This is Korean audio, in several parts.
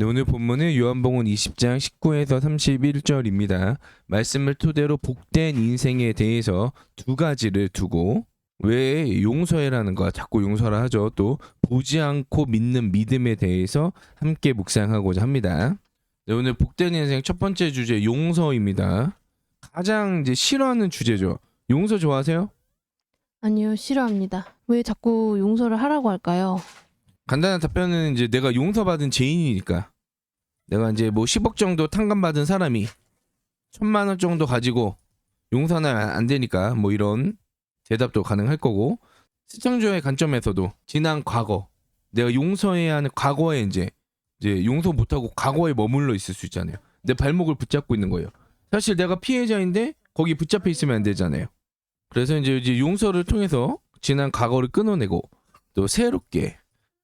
네, 오늘 본문은 요한복음 20장 19에서 31절입니다. 말씀을 토대로 복된 인생에 대해서 두 가지를 두고 왜 용서해라는 거 자꾸 용서라 하죠. 또 보지 않고 믿는 믿음에 대해서 함께 묵상하고자 합니다. 네, 오늘 복된 인생 첫 번째 주제 용서입니다. 가장 이제 싫어하는 주제죠. 용서 좋아하세요? 아니요, 싫어합니다. 왜 자꾸 용서를 하라고 할까요? 간단한 답변은 이제 내가 용서받은 죄인이니까. 내가 이제 뭐 10억 정도 탕감받은 사람이 1,000만 원 정도 가지고 용서는 안 되니까 뭐 이런 대답도 가능할 거고, 시청자의 관점에서도 지난 과거 내가 용서해야 하는 과거에 이제 용서 못하고 과거에 머물러 있을 수 있잖아요. 내 발목을 붙잡고 있는 거예요. 사실 내가 피해자인데 거기 붙잡혀 있으면 안 되잖아요. 그래서 이제 용서를 통해서 지난 과거를 끊어내고 또 새롭게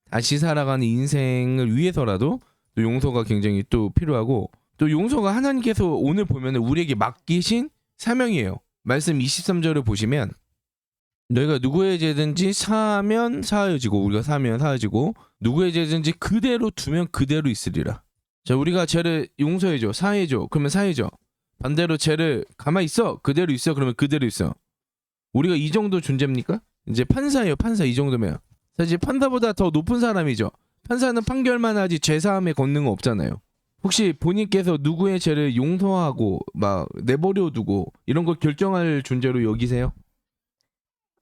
다시 살아가는 인생을 위해서라도 또 용서가 굉장히 또 필요하고, 또 용서가 하나님께서 오늘 보면 우리에게 맡기신 사명이에요. 말씀 23절을 보시면 너희가 누구의 죄든지 사하면 사하여지고, 우리가 사하면 사하여지고, 누구의 죄든지 그대로 두면 그대로 있으리라. 자, 우리가 죄를 용서해줘, 사해줘, 그러면 사해줘. 반대로 죄를 가만히 있어, 그대로 있어, 그러면 그대로 있어. 우리가 이 정도 존재입니까? 이제 판사예요, 판사. 이 정도면 사실 판사보다 더 높은 사람이죠. 판사는 판결만 하지 죄사함에 권능은 없잖아요. 혹시 본인께서 누구의 죄를 용서하고 막 내버려 두고 이런 걸 결정할 존재로 여기세요?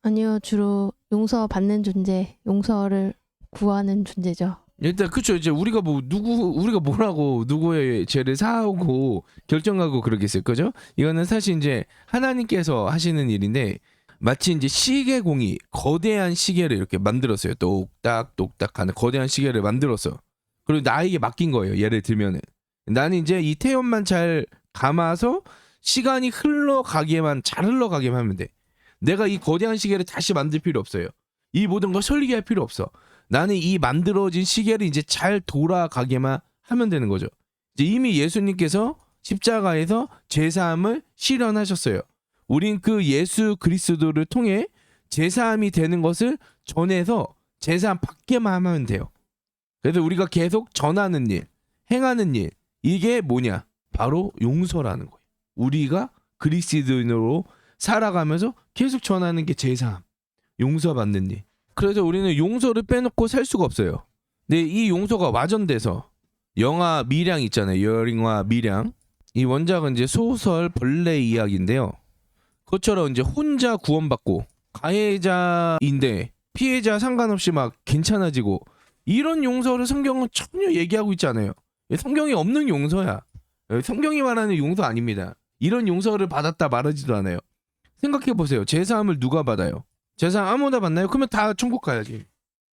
아니요, 주로 용서받는 존재, 용서를 구하는 존재죠. 일단 그쵸. 이제 우리가 뭐라고 누구의 죄를 사하고 결정하고 그러겠어요, 그죠? 이거는 사실 이제 하나님께서 하시는 일인데, 마치 이제 시계공이 거대한 시계를 이렇게 만들었어요. 똑딱 똑딱 하는 거대한 시계를 만들었어. 그리고 나에게 맡긴 거예요. 예를 들면은 나는 이제 이 태연만 잘 감아서 시간이 잘 흘러가게만 하면 돼. 내가 이 거대한 시계를 다시 만들 필요 없어요. 이 모든 걸 설계할 필요 없어. 나는 이 만들어진 시계를 이제 잘 돌아가게만 하면 되는 거죠. 이제 이미 예수님께서 십자가에서 제사함을 실현하셨어요. 우린 그 예수 그리스도를 통해 제사함이 되는 것을 전해서 제사함 받게만 하면 돼요. 그래서 우리가 계속 전하는 일, 행하는 일, 이게 뭐냐? 바로 용서라는 거예요. 우리가 그리스도인으로 살아가면서 계속 전하는 게 제사함, 용서받는 일. 그래서 우리는 용서를 빼놓고 살 수가 없어요. 근데 이 용서가 와전돼서 영화 밀양 있잖아요. 영화 밀양. 이 원작은 이제 소설 벌레 이야기인데요. 그것처럼 이제 혼자 구원받고 가해자인데 피해자 상관없이 막 괜찮아지고, 이런 용서를 성경은 전혀 얘기하고 있지 않아요. 성경이 없는 용서야. 성경이 말하는 용서 아닙니다. 이런 용서를 받았다 말하지도 않아요. 생각해보세요. 제사함을 누가 받아요? 제사함 아무나 받나요? 그러면 다 천국 가야지.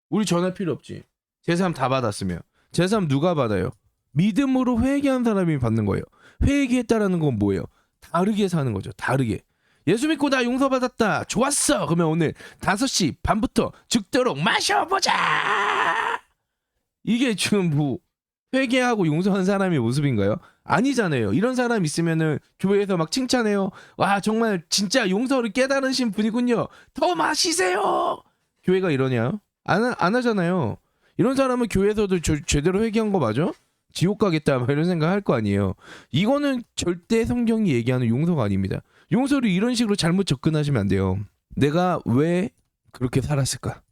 우리 전할 필요 없지. 제사함 다 받았으면. 제사함 누가 받아요? 믿음으로 회개한 사람이 받는 거예요. 회개했다라는 건 뭐예요? 다르게 사는 거죠. 다르게. 예수 믿고 나 용서받았다. 좋았어. 그러면 오늘 5시 반부터 죽도록 마셔보자. 이게 지금 뭐 회개하고 용서한 사람의 모습인가요? 아니잖아요. 이런 사람 있으면은 교회에서 막 칭찬해요. 와, 정말 진짜 용서를 깨달으신 분이군요. 더 마시세요. 교회가 이러냐? 안 하잖아요. 이런 사람은 교회에서도 제대로 회개한 거 맞아? 지옥 가겠다 막 이런 생각 할 거 아니에요. 이거는 절대 성경이 얘기하는 용서가 아닙니다. 용서를 이런 식으로 잘못 접근하시면 안 돼요. 내가 왜 그렇게 살았을까?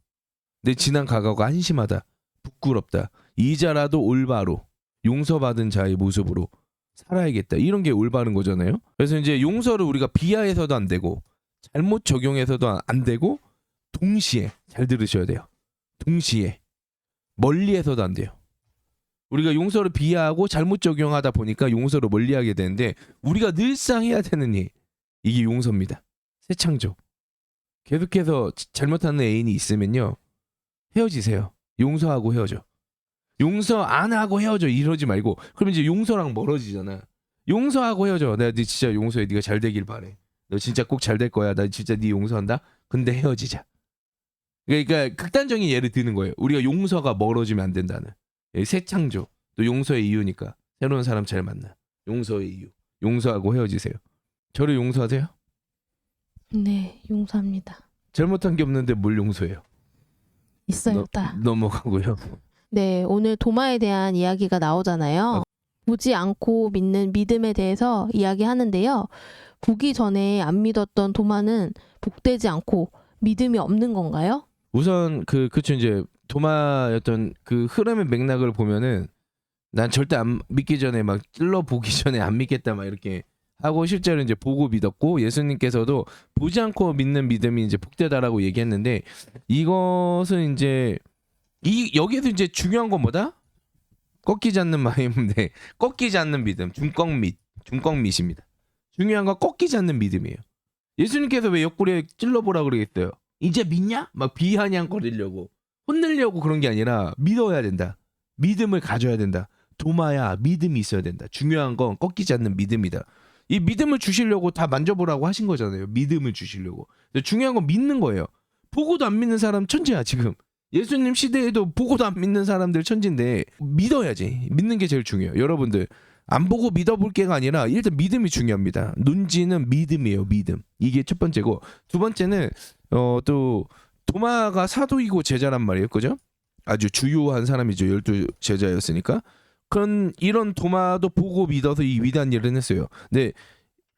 내 지난 과거가 한심하다, 부끄럽다. 이자라도 올바로 용서받은 자의 모습으로 살아야겠다. 이런 게 올바른 거잖아요. 그래서 이제 용서를 우리가 비하해서도 안 되고 잘못 적용해서도 안 되고, 동시에 잘 들으셔야 돼요. 동시에 멀리해서도 안 돼요. 우리가 용서를 비하하고 잘못 적용하다 보니까 용서를 멀리하게 되는데, 우리가 늘상 해야 되는 일, 이게 용서입니다. 새 창조. 계속해서 잘못하는 애인이 있으면요, 헤어지세요. 용서하고 헤어져. 용서 안 하고 헤어져 이러지 말고, 그러면 이제 용서랑 멀어지잖아. 용서하고 헤어져. 내가 네 진짜 용서해. 네가 잘 되길 바래. 너 진짜 꼭 잘 될 거야. 나 진짜 네 용서한다. 근데 헤어지자. 그러니까 극단적인 예를 드는 거예요. 우리가 용서가 멀어지면 안 된다는. 새 창조. 또 용서의 이유니까 새로운 사람 잘 만나. 용서의 이유. 용서하고 헤어지세요. 저를 용서하세요? 네, 용서합니다. 잘못한 게 없는데 뭘 용서해요? 있어요, 다. 넘어가고요. 네, 오늘 도마에 대한 이야기가 나오잖아요. 보지 않고 믿는 믿음에 대해서 이야기하는데요. 보기 전에 안 믿었던 도마는 복되지 않고 믿음이 없는 건가요? 우선 그쵸 이제 도마였던 그 흐름의 맥락을 보면은 난 절대 안 믿기 전에 막 찔러 보기 전에 안 믿겠다 막 이렇게 하고 실제로 이제 보고 믿었고 예수님께서도 보지 않고 믿는 믿음이 이제 복되다라고 얘기했는데 이것은 이제 여기에서 이제 중요한 건 뭐다? 꺾이지 않는 마음인데 꺾이지 않는 믿음 중꺾밋입니다. 중요한 건 꺾이지 않는 믿음이에요. 예수님께서 왜 옆구리에 찔러보라 그러겠어요? 이제 믿냐? 막 비아냥거리려고 혼내려고 그런 게 아니라 믿어야 된다. 믿음을 가져야 된다. 도마야 믿음이 있어야 된다. 중요한 건 꺾이지 않는 믿음이다. 이 믿음을 주시려고 다 만져보라고 하신 거잖아요. 믿음을 주시려고. 근데 중요한 건 믿는 거예요. 보고도 안 믿는 사람 천재야 지금. 예수님 시대에도 보고도 안 믿는 사람들 천진데 믿어야지. 믿는 게 제일 중요해요. 여러분들 안 보고 믿어볼 게가 아니라 일단 믿음이 중요합니다. 논지는 믿음이에요. 믿음. 이게 첫 번째고 두 번째는 또 도마가 사도이고 제자란 말이에요. 그죠? 아주 주요한 사람이죠. 12 제자였으니까. 그런 이런 도마도 보고 믿어서 이 위대한 일을 했어요. 근데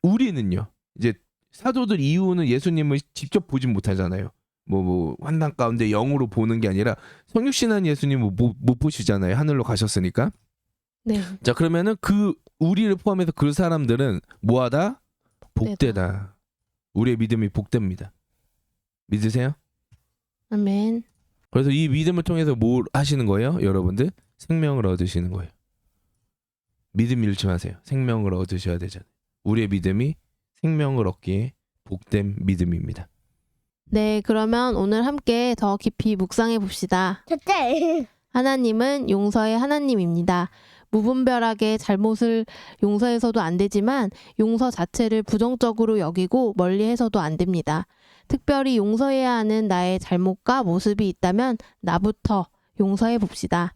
우리는요. 이제 사도들 이후는 예수님을 직접 보진 못하잖아요. 뭐 환난 가운데 영으로 보는 게 아니라 성육신한 예수님을 못 보시잖아요. 하늘로 가셨으니까. 네. 자 그러면은 그 우리를 포함해서 그 사람들은 뭐하다? 복되다. 우리의 믿음이 복됩니다. 믿으세요? 아멘. 그래서 이 믿음을 통해서 뭘 하시는 거예요? 여러분들 생명을 얻으시는 거예요. 믿음 잃지 마세요. 생명을 얻으셔야 되잖아요. 우리의 믿음이 생명을 얻기에 복된 믿음입니다. 네, 그러면 오늘 함께 더 깊이 묵상해 봅시다. 첫째, 하나님은 용서의 하나님입니다. 무분별하게 잘못을 용서해서도 안 되지만 용서 자체를 부정적으로 여기고 멀리해서도 안 됩니다. 특별히 용서해야 하는 나의 잘못과 모습이 있다면 나부터 용서해 봅시다.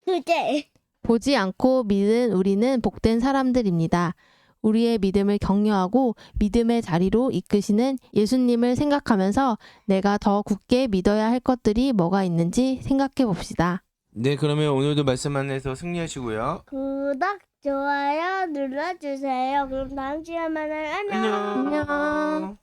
둘째, 보지 않고 믿은 우리는 복된 사람들입니다. 우리의 믿음을 격려하고 믿음의 자리로 이끄시는 예수님을 생각하면서 내가 더 굳게 믿어야 할 것들이 뭐가 있는지 생각해 봅시다. 네, 그러면 오늘도 말씀 안에서 승리하시고요. 구독, 좋아요 눌러주세요. 그럼 다음 시간에 만나요. 안녕. 안녕.